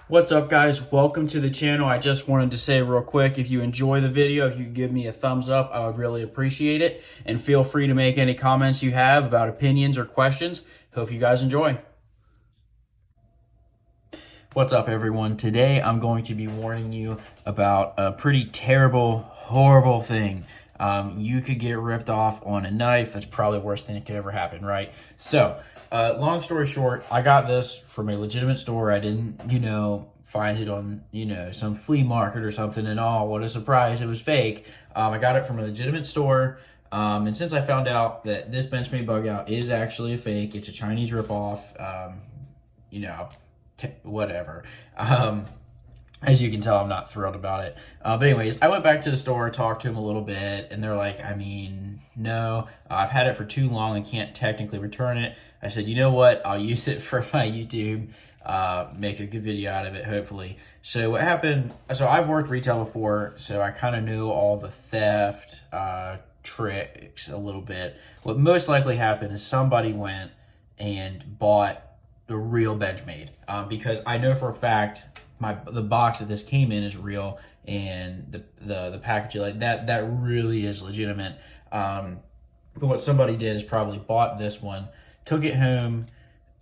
What's up, guys? Welcome to the channel. I just wanted to say real quick, if you enjoy the video, if you give me a thumbs up, I would really appreciate it. And feel free to make any comments you have about opinions or questions. Hope you guys enjoy. What's up, everyone? Today I'm going to be warning you about a pretty terrible, horrible thing. You could get ripped off on a knife. That's probably the worst thing that could ever happen, right? So, long story short, I got this from a legitimate store. I didn't, find it on, some flea market or something, and oh, what a surprise, it was fake. I got it from a legitimate store. And since I found out that this Benchmade Bugout is actually a fake, it's a Chinese ripoff, whatever. As you can tell, I'm not thrilled about it. But anyways, I went back to the store, talked to them a little bit, and they're like, no, I've had it for too long and can't technically return it. I said, you know what? I'll use it for my YouTube, make a good video out of it, hopefully. So what happened, so I've worked retail before, so I kind of knew all the theft tricks a little bit. What most likely happened is somebody went and bought the real Benchmade, because I know for a fact the box that this came in is real, and the packaging like that really is legitimate. But what somebody did is probably bought this one, took it home,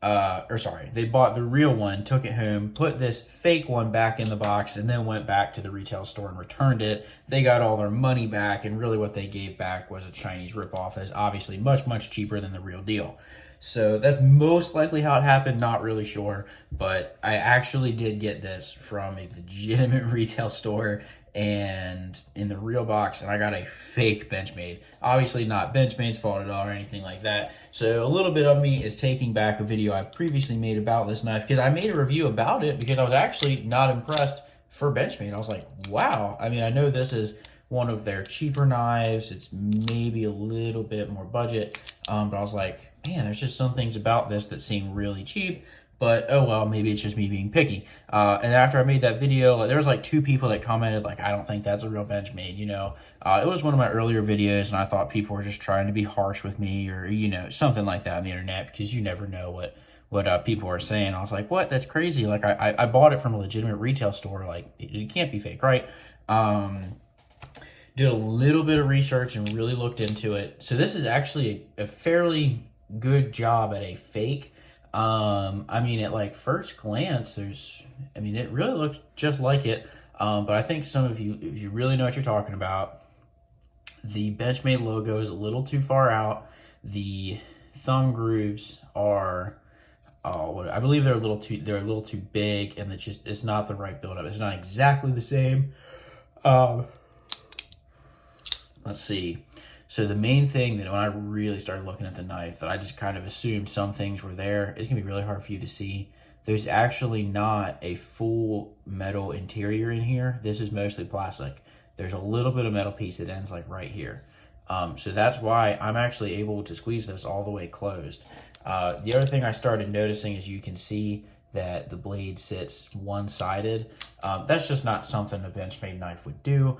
they bought the real one, took it home, put this fake one back in the box, and then went back to the retail store and returned it. They got all their money back, and really what they gave back was a Chinese ripoff that's obviously much cheaper than the real deal. So that's most likely how it happened, not really sure, but I actually did get this from a legitimate retail store and in the real box, and I got a fake Benchmade. Obviously not Benchmade's fault at all or anything like that. So a little bit of me is taking back a video I previously made about this knife, because I made a review about it because I was actually not impressed for Benchmade. I was like, wow. I mean, I know this is one of their cheaper knives. It's maybe a little bit more budget, but I was like, man, there's just some things about this that seem really cheap, but oh well, maybe it's just me being picky. And after I made that video, there was like 2 people that commented like, I don't think that's a real Benchmade, It was one of my earlier videos, and I thought people were just trying to be harsh with me, or, something like that on the internet, because you never know what people are saying. I was like, what? That's crazy. Like, I bought it from a legitimate retail store. Like, it can't be fake, right? Did a little bit of research and really looked into it. So this is actually a fairly good job at a fake. I mean, at like first glance, it really looks just like it. But I think some of you, if you really know what you're talking about, the Benchmade logo is a little too far out. The thumb grooves are, I believe they're a little too big, and it's not the right buildup. It's not exactly the same. Let's see. So the main thing that when I really started looking at the knife that I just kind of assumed some things were there, it's going to be really hard for you to see. There's actually not a full metal interior in here. This is mostly plastic. There's a little bit of metal piece that ends like right here. So that's why I'm actually able to squeeze this all the way closed. The other thing I started noticing is you can see that the blade sits one-sided. That's just not something a Benchmade knife would do.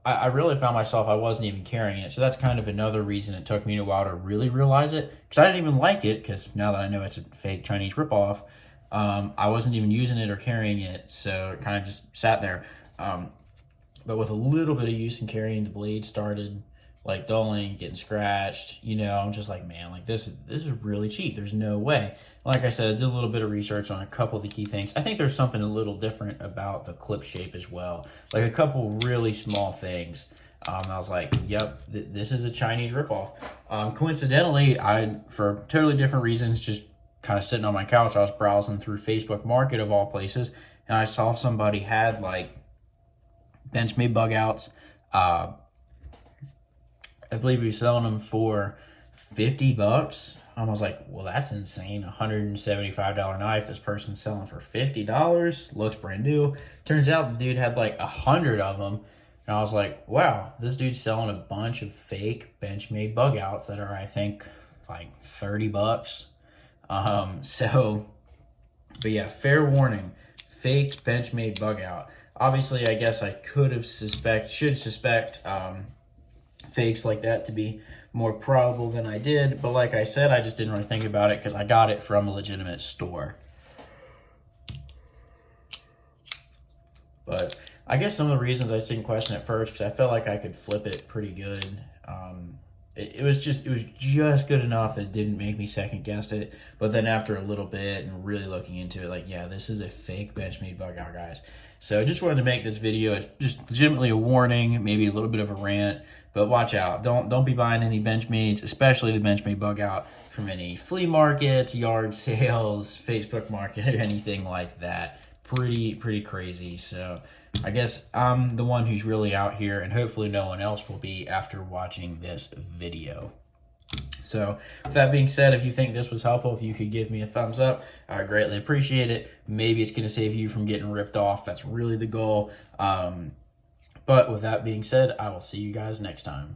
I really found myself, I wasn't even carrying it. So that's kind of another reason it took me a while to really realize it. Because I didn't even like it, because now that I know it's a fake Chinese ripoff, I wasn't even using it or carrying it. So it kind of just sat there. But with a little bit of use and carrying, the blade started like dulling, getting scratched. I'm just like, man, like this is really cheap. There's no way. Like I said, I did a little bit of research on a couple of the key things. I think there's something a little different about the clip shape as well. Like a couple really small things. I was like, yep, this is a Chinese ripoff. Coincidentally, for totally different reasons, just kind of sitting on my couch, I was browsing through Facebook Market of all places, and I saw somebody had like Benchmade Bugouts. I believe he was selling them for $50. I was like, well, that's insane. $175 knife. This person's selling for $50. Looks brand new. Turns out the dude had like 100 of them. And I was like, wow, this dude's selling a bunch of fake Benchmade Bugouts that are, I think, like $30. But yeah, fair warning. Fake Benchmade Bugout. Obviously, I guess I should suspect fakes like that to be more probable than I did, but like I said, I just didn't really think about it because I got it from a legitimate store. I guess some of the reasons I didn't question it first because I felt like I could flip it pretty good. It was just good enough that it didn't make me second guess it. But then after a little bit and really looking into it, like, yeah, this is a fake Benchmade Bugout, guys. So I just wanted to make this video as just legitimately a warning, maybe a little bit of a rant, but watch out. Don't be buying any Benchmades, especially the Benchmade Bugout, from any flea markets, yard sales, Facebook market, or anything like that. Pretty crazy. So I guess I'm the one who's really out here, and hopefully no one else will be after watching this video. So with that being said, if you think this was helpful, if you could give me a thumbs up, I would greatly appreciate it. Maybe it's going to save you from getting ripped off. That's really the goal. But with that being said, I will see you guys next time.